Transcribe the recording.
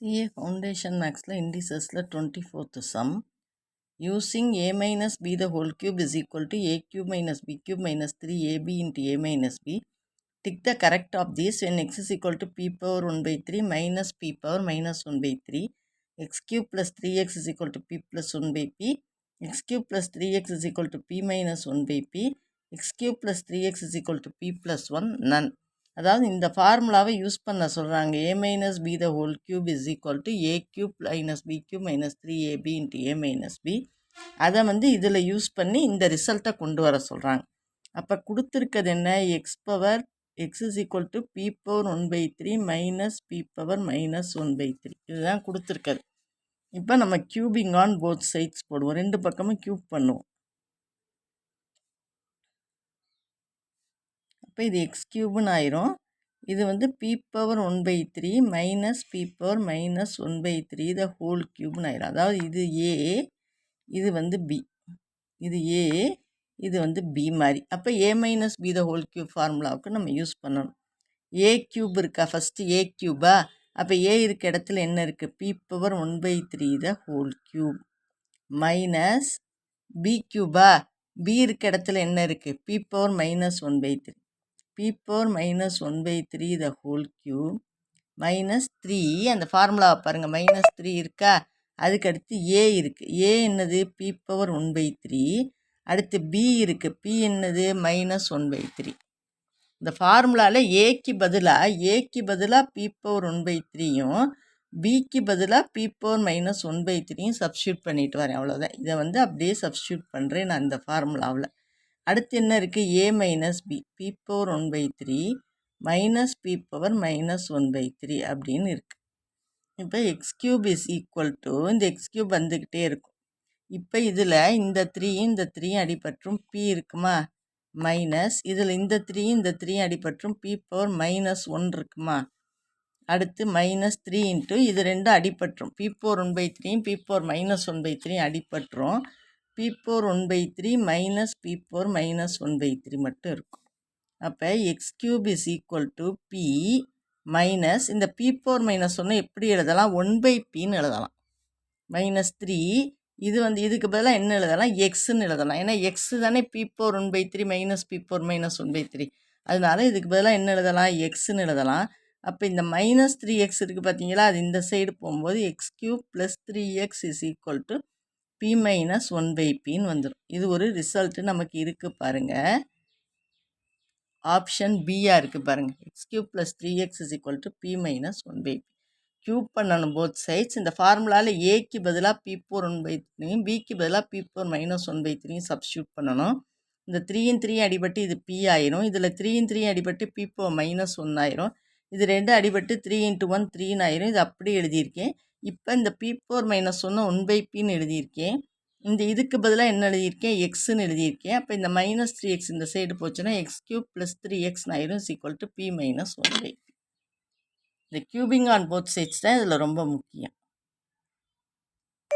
CA Foundation Maxல Indicesல 24th sum. Using a minus b the whole cube is equal to a cube minus b cube minus 3ab into a minus b. Take the correct of these when x is equal to p power 1 by 3 minus p power minus 1 by 3. X cube plus 3x is equal to p plus 1 by p. X cube plus 3x is equal to p minus 1 by p. X cube plus 3x is equal to p plus 1 none. அதாவது இந்த ஃபார்முலாவை use பண்ண சொல்கிறாங்க. a minus B the whole cube is equal to A cube minus B cube minus 3ab into A minus B. அதை இதில் use பண்ணி இந்த ரிசல்ட்டை கொண்டு வர சொல்கிறாங்க. அப்போ கொடுத்துருக்கிறது என்ன? X power x is equal to B power 1 by 3 minus B power minus 1 by 3. இதுதான் கொடுத்துருக்காது. இப்போ நம்ம கியூபிங் ஆன் போத் சைட்ஸ் போடுவோம். ரெண்டு பக்கமும் கியூப் பண்ணுவோம். அப்போ இது எக்ஸ் கியூப்னு ஆயிரும். இது P power 1 by 3 minus B power minus 1 by 3 the whole கியூப்னு ஆயிரும். அதாவது இது ஏ, இது பி, இது ஏ, இது பி மாதிரி. அப்போ A minus B the whole cube ஃபார்முலாவுக்கு நம்ம யூஸ் பண்ணணும். ஏ கியூப் இருக்கா? ஃபஸ்ட்டு ஏ கியூபா? அப்போ ஏ இருக்க இடத்துல என்ன இருக்குது? P power 1 by 3 the whole cube minus B கியூபா? பி இருக்க இடத்துல என்ன இருக்குது? P power minus 1 by 3. p power minus 1 by 3 the whole cube minus 3. அந்த ஃபார்முலாவை பாருங்கள், மைனஸ் 3 இருக்கா? அதுக்கு அடுத்து ஏ இருக்குது. ஏ என்னது? p power 1 by 3. அடுத்து b இருக்குது. p என்னது? Minus 1 by 3. இந்த ஃபார்முலாவில் ஏக்கு பதிலாக p power 1 by 3யும் பிக்கு பதிலாக p power மைனஸ் 1 by 3யும் சப்ஸ்டியூட் பண்ணிட்டு வரேன். அவ்வளோதான். இதை அப்படியே சப்ஸ்டியூட் பண்ணுறேன் நான் இந்த ஃபார்முலாவில். அடுத்து என்ன இருக்குது? A minus B P power 1 by 3 minus B power minus 1 by 3 அப்படின்னு இருக்குது. இப்போ X cube is equal to இந்த எக்ஸ் கியூப் வந்துக்கிட்டே இருக்கும். இப்போ இதில் இந்த 3யும் அடிபற்றும் பி இருக்குமா? மைனஸ் இதில் இந்த 3யும் அடிபற்றும் பி பவர் மைனஸ் 1 இருக்குமா? அடுத்து மைனஸ் 3 இன்ட்டு இது ரெண்டும் அடிபற்றும். பி பவர் 1 by 3யும் பி பவர் மைனஸ் 1 by 3யும் அடிபற்றும். p power 1 by 3 minus p power minus 1 by 3 மட்டும் இருக்கும். அப்போ X cube is equal to P minus இந்த p power மைனஸ் 1 எப்படி எழுதலாம்? 1 by pன்னு எழுதலாம். மைனஸ் 3 இது இதுக்கு பதிலாக என்ன எழுதலாம்? எக்ஸ்ன்னு எழுதலாம். ஏன்னா எக்ஸ் தானே p power 1 by 3 minus p power minus 1 by 3. அதனால இதுக்கு பதிலாக என்ன எழுதலாம்? எக்ஸ்ன்னு எழுதலாம். அப்போ இந்த மைனஸ் 3x இருக்குது பார்த்தீங்களா? அது இந்த சைடு போகும்போது X cube plus 3x is equal to p minus 1 by pன்னு வந்துடும். இது ஒரு ரிசல்ட்டு நமக்கு இருக்குது பாருங்கள். ஆப்ஷன் பியாக இருக்குது பாருங்கள். X cube plus 3x is equal to p minus 1 by p. Cube பண்ணணும் போத் சைட்ஸ். இந்த ஃபார்முலாவில் ஏக்கு பதிலாக p power 1 by 3யும் பிக்கு பதிலாக p power மைனஸ் 1 by 3யும் சப்ஸ்டியூட் பண்ணணும். இந்த 3 அடிபட்டு இது p ஆயிரும். இதில் 3 அடிபட்டு p power மைனஸ் 1 ஆயிரும். இது ரெண்டு அடிபட்டு 3 × 1 3ன்னு ஆயிரும். இது அப்படியே எழுதியிருக்கேன். இப்போ இந்த p power மைனஸ் 1 by pன்னு எழுதியிருக்கேன். இந்த இதுக்கு பதிலாக என்ன எழுதியிருக்கேன்? எக்ஸ்ன்னு எழுதியிருக்கேன். அப்போ இந்த மைனஸ் 3x இந்த சைடு போச்சுன்னா எக்ஸ் கியூப் ப்ளஸ் 3x ஆயிரும் is equal to p minus 1 by p. இந்த கியூபிங் ஆன் போத் சைட்ஸ் தான் இதில் ரொம்ப முக்கியம்.